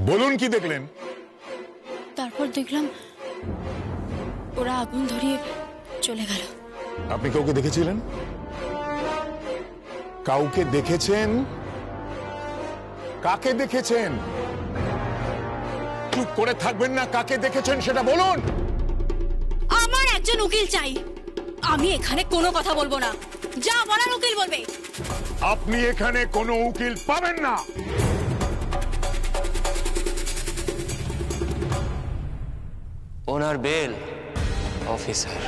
বলুন কি দেখলেন? তারপর দেখলাম ওরা আগুন ধরিয়ে চলে গেল। আপনি কাউকে দেখেছিলেন? কাউকে দেখেছেন? কাকে দেখেছেন? চুপ করে থাকবেন না, কাকে দেখেছেন সেটা বলুন। আমার একজন উকিল চাই, আমি এখানে কোনো কথা বলবো না, যা বলার উকিল বলবে। আপনি এখানে কোনো উকিল পাবেন না। ওনার বেল অফিসার।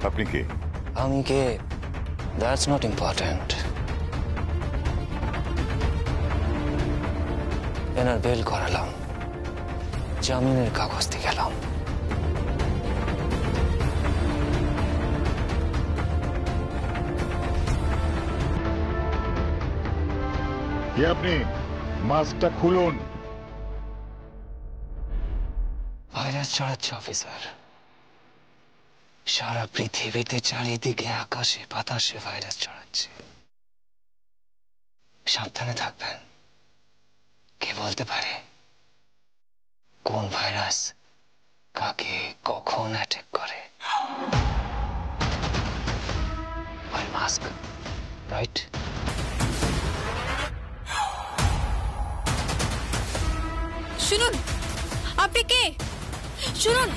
আপনি কে? আমি কে? That's not important. এনার বেল করালাম, জামিনের কাগজ দিয়ে গেলাম। কে আপনি? মাস্কটা খুলুন। ভাইরাস ছড়াচ্ছে অফিসার, সারা পৃথিবীতে, চারিদিকে, আকাশে বাতাসে ভাইরাস ছড়াচ্ছে। সাবধানে থাকবেন। কে বলতে পারে কোন ভাইরাস কাকে কখন অ্যাটাক করে? Wear mask, right? শুনুন, আপনি কে? শুনুন।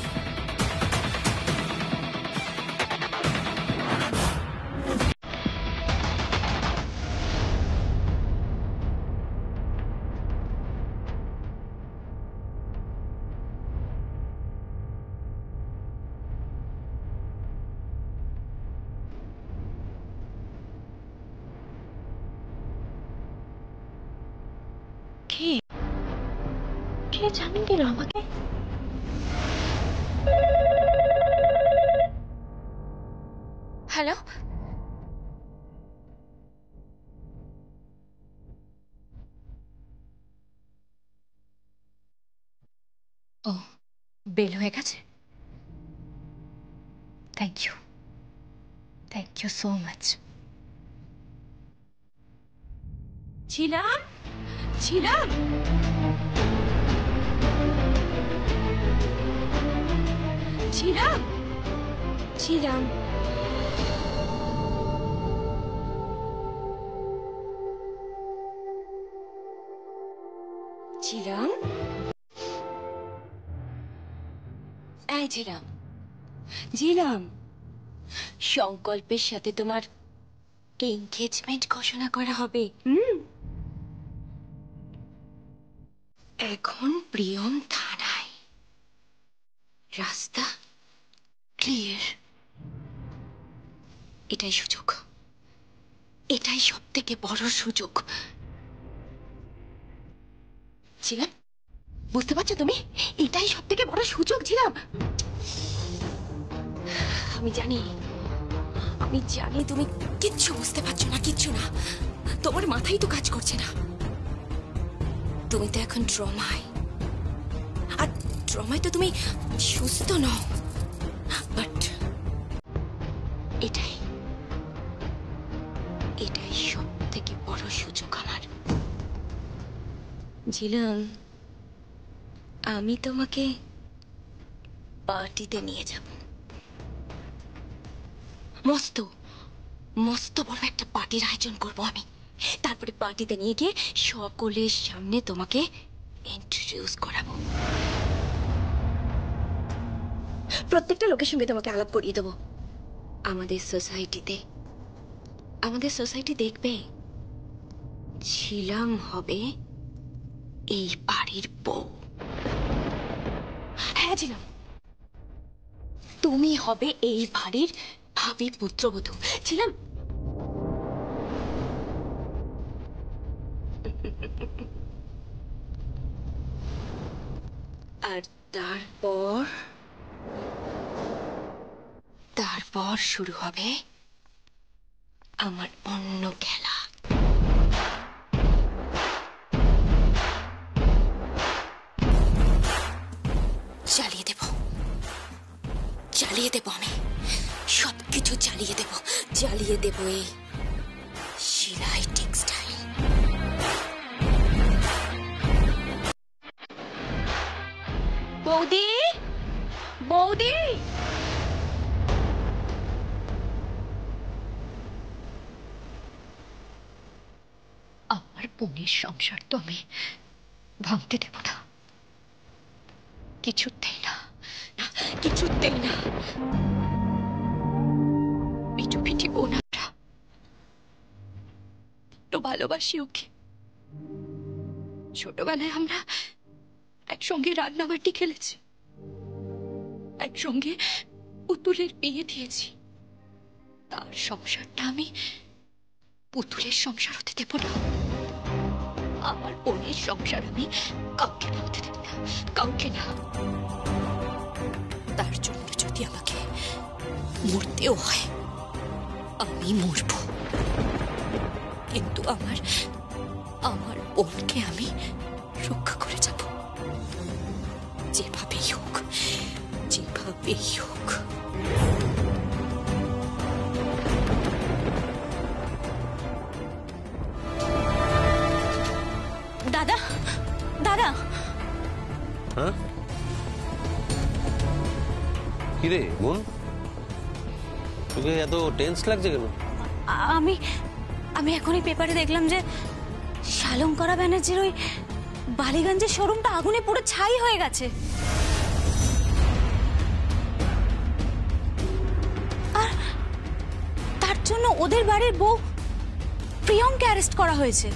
কে কে জামিন দিল আমাকে? হ্যালো, ও বেল হয়ে গেছে। Thank you so much. ছিলাম ছিলাম ছিলাম ছিলাম ছিলাম এই ছিলাম ছিলাম সংকল্পের সাথে তোমার এনগেজমেন্ট ঘোষণা করা হবে। এখন প্রিয়ম থানায়, রাস্তা ক্লিয়ার। এটাই সুযোগ, এটাই সব থেকে বড় সুযোগ। ছিলাম, বুঝতে পারছো তুমি? এটাই সব থেকে বড় সুযোগ ছিলাম। আমি জানি তুমি কিচ্ছু বুঝতে পারছো না, কিচ্ছু না। তোমার মাথাই তো কাজ করছে না। তুমি তো এখন ট্রমায়, আর ট্রমায় তো তুমি সুস্থ নও। বাট এটাই সব থেকে বড় সুযোগ আমার। ঝিলাম, আমি তোমাকে পার্টিতে নিয়ে যাব। মস্ত মস্ত বড় একটা পার্টির আয়োজন করব আমি। তারপরে পার্টিতে নিয়ে গিয়ে সকলের সামনে তোমাকে ইন্ট্রোডিউস করাবো। প্রত্যেকটা লোকের সঙ্গে তোমাকে আলাপ করিয়ে দেবো। আমাদের সোসাইটি দেখবে ছিলাম হবে এই বাড়ির বউ। বলেছিলাম তুমি হবে এই বাড়ির ভাবী পুত্রবধূ। ছিলাম। আর তারপর শুরু হবে আমার অন্য খেলা। চালিয়ে দেব আমি, সবকিছু চালিয়ে দেব এই শিলাই টেক্সটাইল। বৌদি, বৌদি, আমার বোনের সংসার তো আমি ভাঙতে দেব না, কিছুতেই না, কিছুতেই না। পিঠি বোন আমরা, তো ভালোবাসি ওকে। ছোটবেলায় আমরা একসঙ্গে রান্নাবাটি খেলেছি, একসঙ্গে পুতুলের বিয়ে দিয়েছি। তার সংসারটা আমি পুতুলের সংসার হতে দেব না। আমার বোনের সংসার আমি কাউকে ভাঙতে দেব না, কাউকে না। তার জন্য যদি আমাকে মরতেও হয় আমি মরব, কিন্তু আমার বোনকে আমি রক্ষা করে যাব, যেভাবেই হোক, যেভাবেই হোক। দাদা, দাদা। হ্যাঁ, কিরে বোন, তোকে এত টেন্স লাগছে কেন? আমি এখনই পেপারে দেখলাম যে শালঙ্করা ব্যানার্জির ওই বালিগঞ্জের শোরুমটা আগুনে পুরো ছাই হয়ে গেছে। আর তার জন্য ওদের বাড়ির বউ প্রিয়ঙ্কা অ্যারেস্ট করা হয়েছে।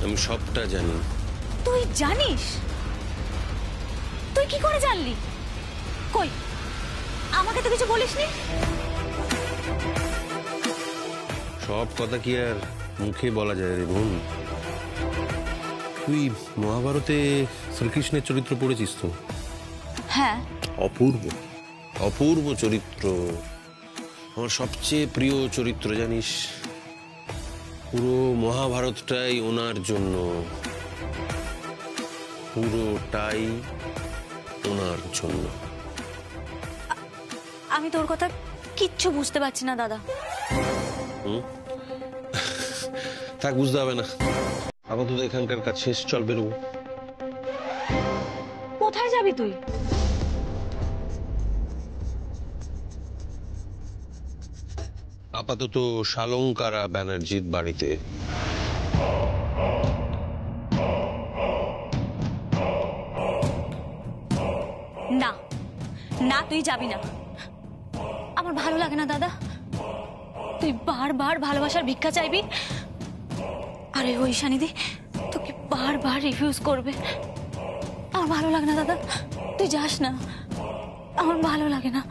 আমি সবটা জানি। তুই জানিস? তুই কি করে জানলি? কই, আমাকে তো কিছু বলিসনি। সব কথা কি আর মুখে বলা যায় রে বোন? তুই মহাভারতে শ্রীকৃষ্ণের চরিত্র পড়েছিস তো? হ্যাঁ। অপূর্ব, অপূর্ব চরিত্র, আমার সবচেয়ে প্রিয় চরিত্র জানিস। পুরো মহাভারতটাই ওনার জন্য, পুরোটাই ওনার জন্য। আমি তোর কথা কিচ্ছু বুঝতে পারছি না দাদা। থাক, বুঝতে হবে না, আপাতত এখানকার কাজ শেষ, চল বেরোবো। কোথায় যাবি তুই? আপাতত শালঙ্কারা ব্যানার্জির বাড়িতে। না না, তুই যাবি না, আমার ভালো লাগে না দাদা। তুই বারবার ভালোবাসার ভিক্ষা চাইবি, আরে ওই শানিদি তোকে বারবার রিফিউজ করবে। আমার ভালো লাগে না দাদা, তুই যাস না, আমার ভালো লাগে না।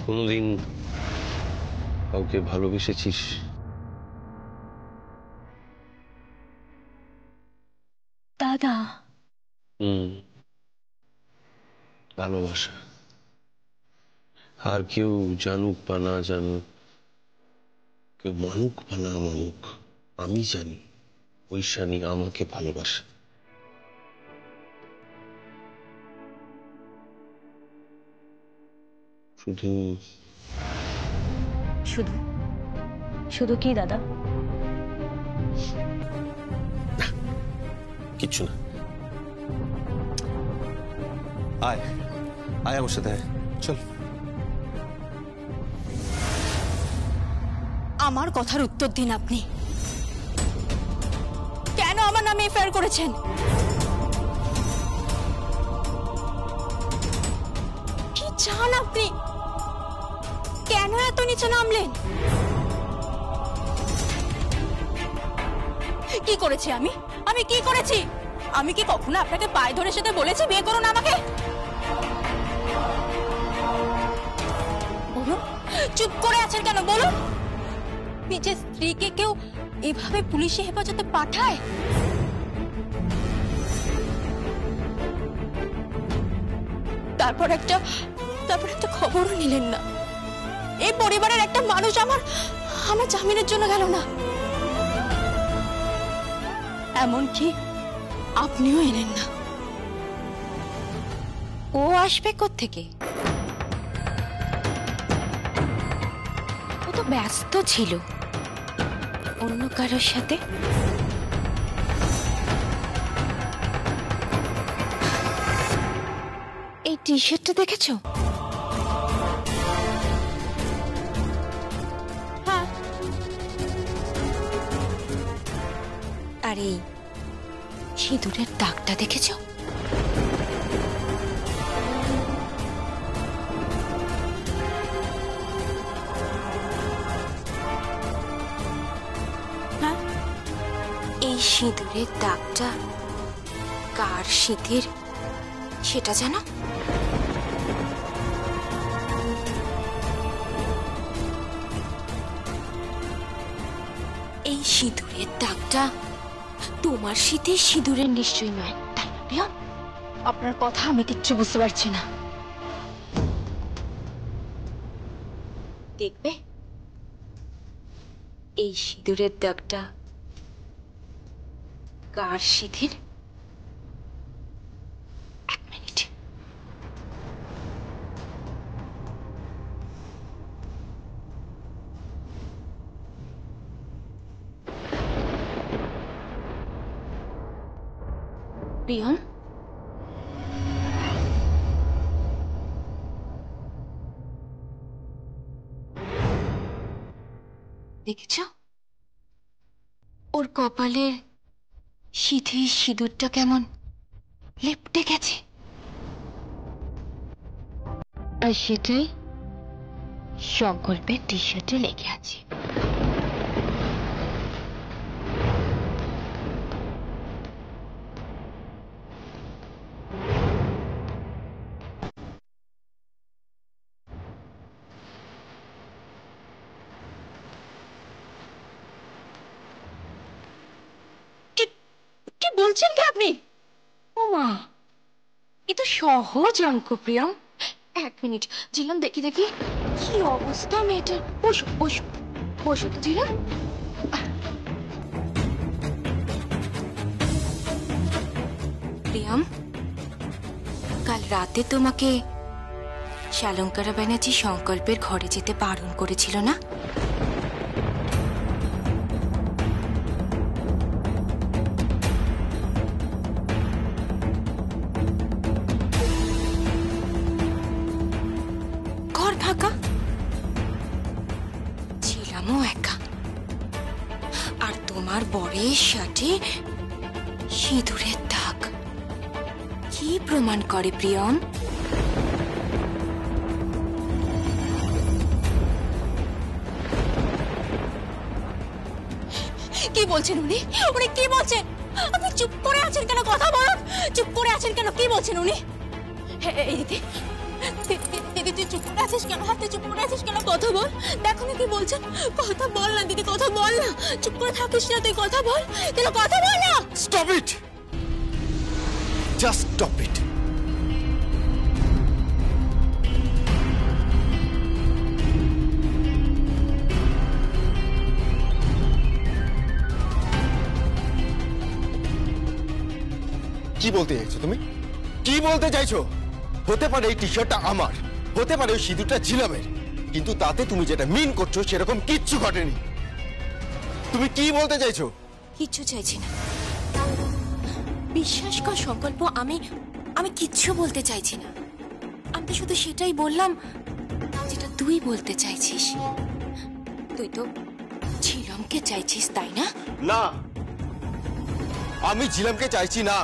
কোনোদিন কাউকে ভালোবেসেছিস? দাদা, ভালোবাসা আর কেউ জানুক বা না জানুক, কেউ মানুক বা না মানুক, আমি জানি ঐশানী আমাকে ভালোবাসে। শুধু শুধু শুধু কি দাদা? কিচ্ছু না। আয় আয় আমার সাথে, চল। আমার কথার উত্তর দিন আপনি। কেন আমার নামে এফআইআর করেছেন? কি চান আপনি? কেন এত নিচে নামলেন? কি করেছি আমি? আমি কি করেছি? আমি কি কখনো আপনাকে পায়ে ধরে সাথে বলেছি বিয়ে করুন আমাকে? বলুন, চুপ করে আছেন কেন বলুন? নিজের স্ত্রীকে কেউ এভাবে পুলিশে হেফাজতে পাঠায়? তারপর একটা খবরও নিলেন না। এই পরিবারের একটা মানুষ আমার জামিনের জন্য গেল না, এমনকি আপনিও এলেন না। ও আসবে কোত্থেকে? ও তো ব্যস্ত ছিল অন্য কারোর সাথে। এই টি শার্টটা দেখেছো? হ্যাঁ। আর এই সিঁদুরের দাগটা দেখেছো? হ্যাঁ, এই সিঁদুরের দাগটা কার সিঁথির সেটা জানো? এই সিঁদুরের দাগটা তোমার সিঁথির সিঁদুরের নিশ্চয়ই নয়, তাই না পিয়ন? আপনার কথা আমি কিচ্ছু বুঝতে পারছি না। দেখবে এই সিঁদুরের দাগটা কার সিঁথির? এক মিনিট। পিয়ন, দেখেছ ওর কপালের সিঁথির সিঁদুরটা কেমন লেপটে গেছে? আর সেটাই সংকল্পের টি শার্টে লেগে আছে। কি বলছেন কি আপনি? ও মা, এ তো সহজ অঙ্ক প্রিয়ম। এক মিনিট ঝিলাম, দেখি কি অবস্থা মেয়েটার। বসো বসো বসো তো ঝিলাম। প্রিয়ম, কাল রাতে তোমাকে শালঙ্কারা ব্যানার্জি সংকল্পের ঘরে যেতে বারণ করেছিল না? ঘর ফাঁকা, ছিলামও একা, আর তোমার বরের শার্টে সিঁদুরের দাগ কি প্রমাণ করে প্রিয়ম? কি বলছেন উনি? উনি কি বলছেন? আপনি চুপ করে আছেন কেন? কথা বলুন। চুপ করে আছেন কেন? কি বলছেন উনি? এই দিদি, দিদি তুই চুপ করে আছিস কেন? হাতে চুপ করে আছিস কেন? কথা বল। দেখো না কি বলছেন। কথা বল না দিদি, কথা বল না। চুপ করে থাকিস না তুই, কথা বল। কেন কথা বল না? Stop it! Just stop it! কি বলতে চাইছো তুমি? কি বলতে চাইছো? হতে পারে এই টি শার্টটা আমার, হতে পারে ওই সিঁদুরটা ঝিলামের, কিন্তু তাতে তুমি যেটা মিন করছো সেরকম কিচ্ছু ঘটেনি। তুমি কি বলতে চাইছো? কিচ্ছু চাইছি না, বিশ্বাস কর সংকল্প। আমি কিচ্ছু বলতে চাইছি না। আমি তো শুধু সেটাই বললাম যেটা তুই বলতে চাইছিস। তুই তো ঝিলমকে চাইছিস, তাই না? না, আমি ঝিলামকে চাইছি না।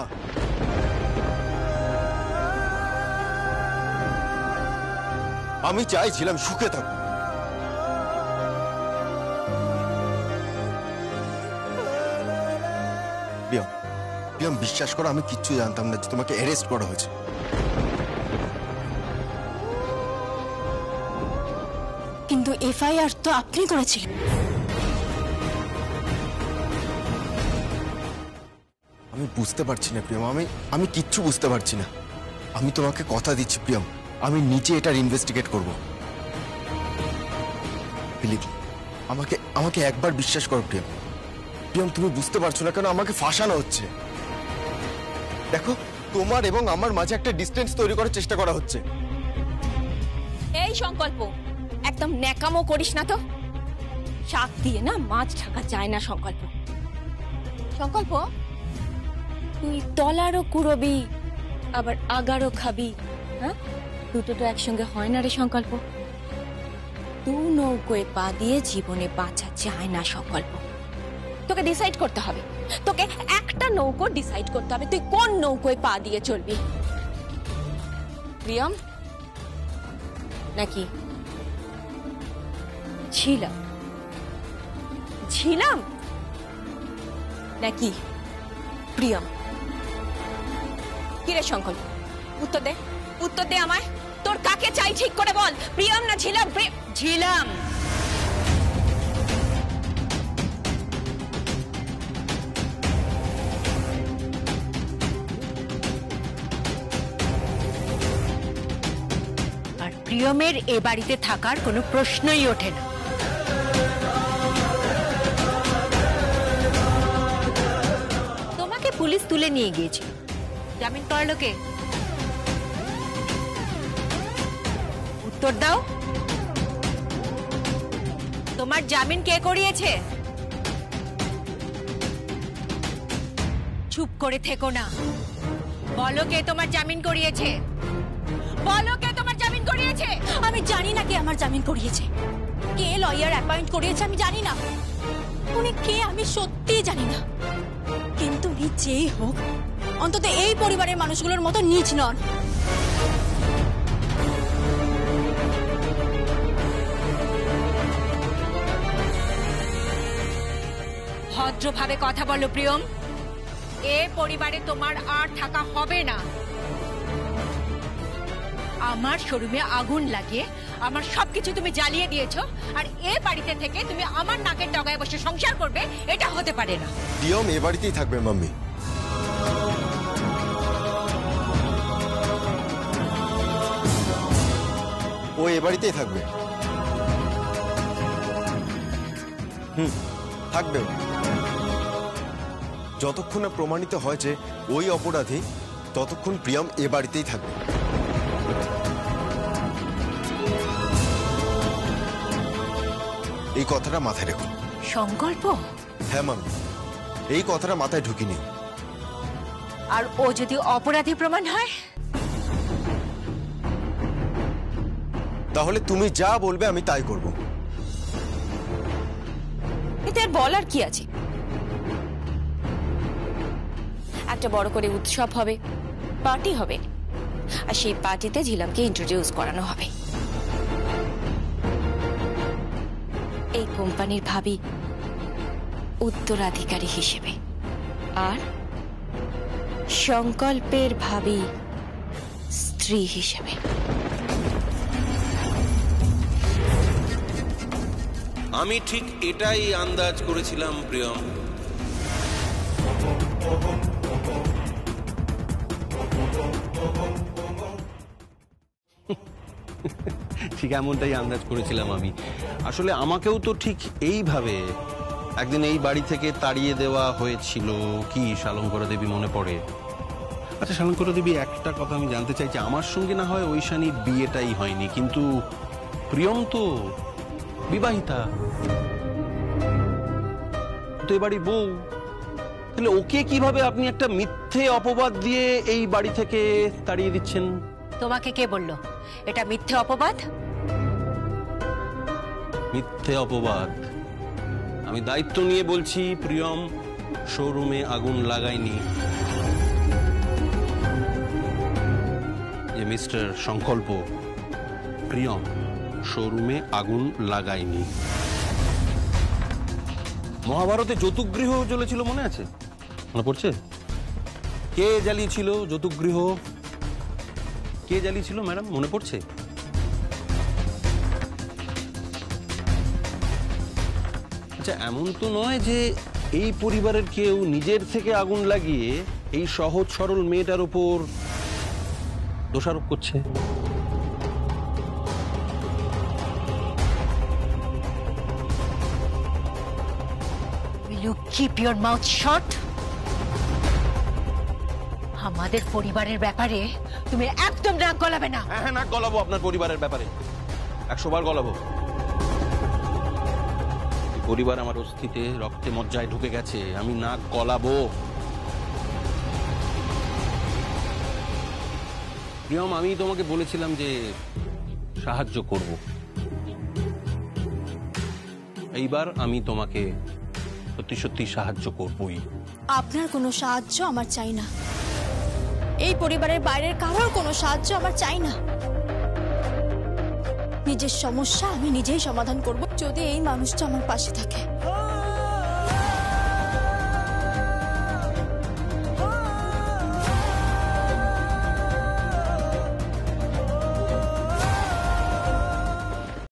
আমি চাই ঝিলাম সুখে থাকুক। প্রিয়ম, প্রিয়ম বিশ্বাস করো আমি কিচ্ছু জানতাম না যে তোমাকে অ্যারেস্ট করা হয়েছে। কিন্তু এফআইআর তো আপনি করেছিলেন। আমি বুঝতে পারছি না প্রিয়ম, আমি কিচ্ছু বুঝতে পারছি না। আমি তোমাকে কথা দিচ্ছি প্রিয়ম, আমি নিচে এটার ইনভেস্টিগেট করব। প্লিজ আমাকে একবার বিশ্বাস করো প্রিয়ম। প্রিয়ম তুমি বুঝতে পারছো না কেন আমাকে ফাঁসানো হচ্ছে। দেখো তোমার এবং আমার মাঝে একটা ডিস্টেন্স তৈরি করার চেষ্টা করা হচ্ছে। এই সংকল্প, একদম ন্যাকামো করিস না তো। শাক দিয়ে না মাছ ঢাকা যায় না সংকল্প। সংকল্প, তুই তলারও কুড়বি আবার আগারও খাবি, হ্যাঁ? দুটো তো একসঙ্গে হয় না রে সংকল্প। দু নৌকোয় পা দিয়ে জীবনে বাঁচা যায় না সংকল্প। তোকে ডিসাইড করতে হবে, তোকে একটা নৌকো ডিসাইড করতে হবে তুই কোন নৌকোয় পা দিয়ে চলবি। প্রিয়ম নাকি ছিলাম ছিলাম নাকি প্রিয়ম? কিরে সংকল্প, উত্তর দে, উত্তর দে আমায়। তোর কাকে চাই ঠিক করে বল, প্রিয়ম না ছিলাম? ছিলাম। আর প্রিয়মের এ বাড়িতে থাকার কোনো প্রশ্নই ওঠে না। তোমাকে পুলিশ তুলে নিয়ে গিয়েছিল, জামিন করলো কে? উত্তর দাও, তোমার জামিন কে করিয়েছে? চুপ করে থেকো না, বলো কে তোমার জামিন করিয়েছে? বলো কে তোমার জামিন করিয়েছে? আমি জানি না কে আমার জামিন করিয়েছে, কে লয়ার অ্যাপয়েন্ট করিয়েছে আমি জানি না, উনি কে আমি সত্যিই জানি না। কিন্তু উনি যেই হোক অন্তত এই পরিবারের মানুষগুলোর মতো নীচ নন। ভদ্রভাবে কথা বলো প্রিয়ম, এ পরিবারে তোমার আর থাকা হবে না। আমার শোরুমে আগুন লাগিয়ে আমার সবকিছু তুমি জ্বালিয়ে দিয়েছো, আর এ বাড়িতে থেকে তুমি আমার নাকের ডগায় বসে সংসার করবে, এটা হতে পারে না। প্রিয়ম এ বাড়িতেই থাকবে মাম্মি। ও এ বাড়িতেই থাকবে। থাকবে যতক্ষণ না প্রমাণিত হয় যে ওই অপরাধী, ততক্ষণ প্রিয়ম এ বাড়িতেই থাকবে। এই কথাটা মাথায় রেখো। সংকল্প? হ্যাঁ মাম্মি, এই কথাটা মাথায় ঢুকিনি। আর ও যদি অপরাধী প্রমাণ হয়? তাহলে তুমি যা বলবে আমি তাই করব। এতে আর বলার কি আছে? একটা বড় করে উৎসব হবে, পার্টি হবে, আর সেই পার্টিতে ঝিলামকে ইন্ট্রোডিউস করানো হবে। এই কোম্পানির ভাবি উত্তরাধিকারী হিসেবে, আর সংকল্পের ভাবি স্ত্রী হিসেবে। আমি ঠিক এটাই আন্দাজ করেছিলাম প্রিয়ম। ঠিক এমনটাই আন্দাজ করেছিলাম আমি। আসলে আমাকেও তো ঠিক এইভাবে একদিন এই বাড়ি থেকে তাড়িয়ে দেওয়া হয়েছিল। কি শালঙ্করা দেবী মনে পড়ে? আচ্ছা শালঙ্করা দেবী, একটা কথা আমি জানতে চাইছি, আমার সঙ্গে না হয় ঐশানীর বিয়েটাই হয়নি, কিন্তু প্রিয়ম তো বিবাহিতা, তো এ বাড়ির বউ। তাহলে ওকে কিভাবে আপনি একটা মিথ্যে অপবাদ দিয়ে এই বাড়ি থেকে তাড়িয়ে দিচ্ছেন? তোমাকে কে বলল এটা মিথ্যে অপবাদ? মিথ্যে অপবাদ? আমি দায়িত্ব নিয়ে বলছি, প্রিয়ম শোরুমে আগুন লাগায়নি। যে মিস্টার সংকল্প, প্রিয়ম শোরুমে আগুন লাগায়নি। মহাভারতে যৌতুক গৃহ জ্বলেছিল মনে আছে? মনে পড়ছে? কে জ্বালিয়েছিল যৌতুকগৃহ? কে জ্বালিয়েছিল ম্যাডাম, মনে পড়ছে? আচ্ছা, এমন তো নয় যে এই পরিবারের কেউ নিজের থেকে আগুন লাগিয়ে এই সহজ সরল মেয়েটার উপর দোষারোপ করছে? Will you keep your mouth shut? আমাদের পরিবারের ব্যাপারে তুমি একদম নাক গলাবে না। হ্যাঁ, নাক গলাবো আপনার পরিবারের ব্যাপারে, 100 বার গলাবো। এই পরিবার আমার অস্তিত্বে রক্তে মজ্জায় ঢুকে গেছে, আমি নাক গলাবো। প্রিয়ম, আমি তোমাকে বলেছিলাম যে সাহায্য করব। এইবার আমি তোমাকে সত্যি সত্যি সাহায্য করবই। আপনার কোনো সাহায্য আমার চাই না, এই পরিবারের বাইরের কারোর কোনো সাহায্য আমার চাই না। নিজের সমস্যা আমি নিজেই সমাধান করব, যদি এই মানুষটা আমার পাশে থাকে।